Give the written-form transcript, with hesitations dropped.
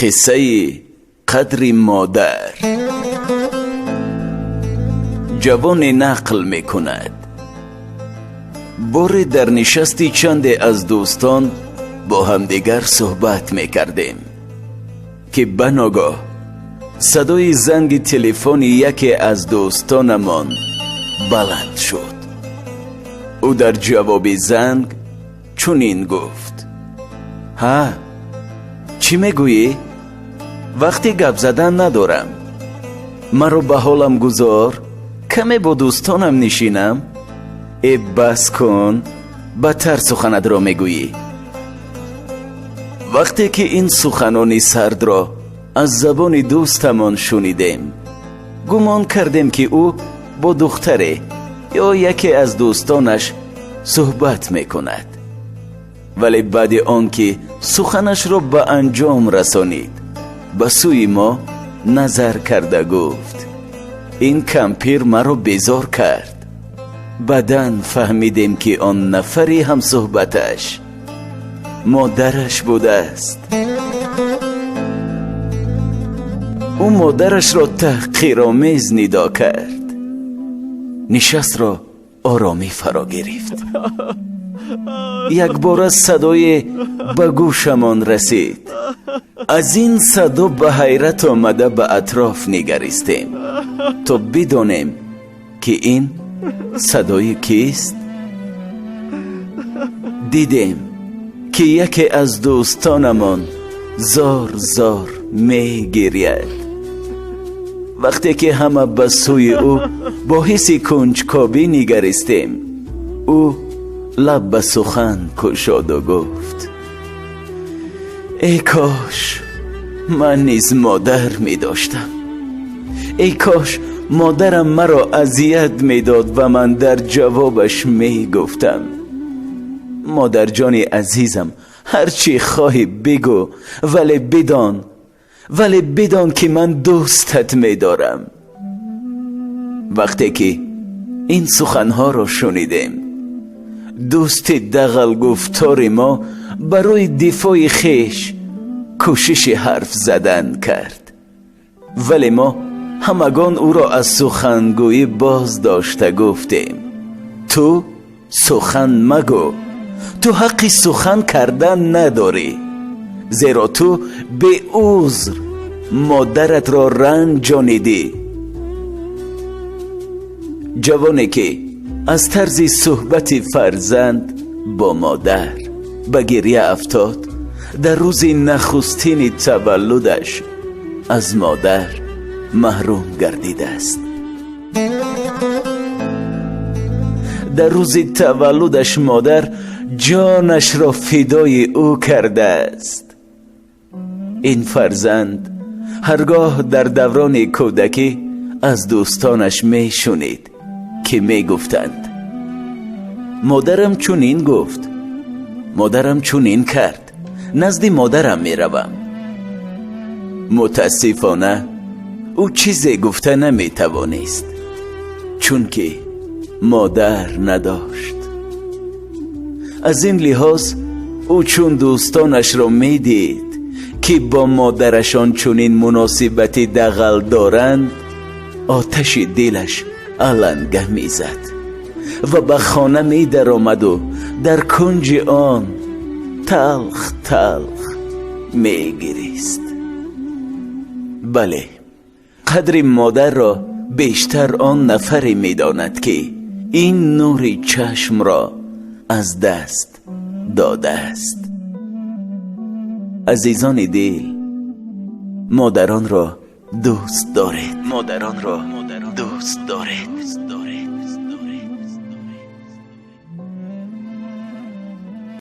قصه قدر مادر. جوان نقل می کند: باری در نشستی چند از دوستان با همدیگر صحبت می کردیم که بناگاه صدای زنگ تلفن یکی از دوستانمان بلند شد. او در جواب زنگ چنین گفت: ها، چی میگویی؟ وقتی گپ زدن ندارم، مرا به حالم گذار، کمی با دوستانم نشینم. ای بس کن، بدتر سخنت را میگویی. وقتی که این سخنانی سرد را از زبان دوستمان شنیدیم، گمان کردیم که او با دختره یا یکی از دوستانش صحبت میکند. ولی بعد آن که سخنش را به انجام رسانید، به سوی ما نظر کرده گفت: این کمپیر مرا بیزار کرد. بعداً فهمیدیم که آن نفری هم صحبتش مادرش بوده است. او مادرش را تحقیرآمیز ندا کرد. نشست را آرامی فرا گرفت. یک بار صدای به گوشمان رسید. از این صدا به حیرت آمده به اطراف نگریستیم تا بدانیم که این صدای کیست. دیدیم که یکی از دوستانمان زار زار می گرید. وقتی که همه به سوی او با حس کنجکاوی نگریستیم، او لب به سخن گشاد و گفت: ای کاش من نیز مادر می داشتم. ای کاش مادرم مرا اذیت می داد و من در جوابش می گفتم: مادر جان عزیزم، هرچی خواهی بگو، ولی بدان که من دوستت می دارم. وقتی که این سخنها را شنیدیم، دوست دغل گفتار ما برای دفاع خیش کوشش حرف زدن کرد. ولی ما همگان او را از سخنگویی باز داشته گفتیم: تو سخن مگو، تو حق سخن کردن نداری، زیرا تو به عذر مادرت را رنجانیدی. جوانی که از طرز صحبت فرزند با مادر به گریه افتاد، در روز نخستین تولدش از مادر محروم گردیده است. در روز تولدش مادر جانش را فدای او کرده است. این فرزند هرگاه در دوران کودکی از دوستانش می شنید که می گفتند: مادرم چنین گفت، مادرم چنین کرد، نزد مادرم می روم. متاسفانه او چیزی گفته نمی توانست، چون که مادر نداشت. از این لحاظ او چون دوستانش را می دید که با مادرشان چنین مناسبتی دغل دارند، آتش دلش علنگه می زد و به خانه می در آمد و در کنج آن تلخ تلخ می گریست. بله، قدر مادر را بیشتر آن نفری می داند که این نور چشم را از دست داده است. عزیزان دل، مادران را دوست دارید. مادران را دوست دارید.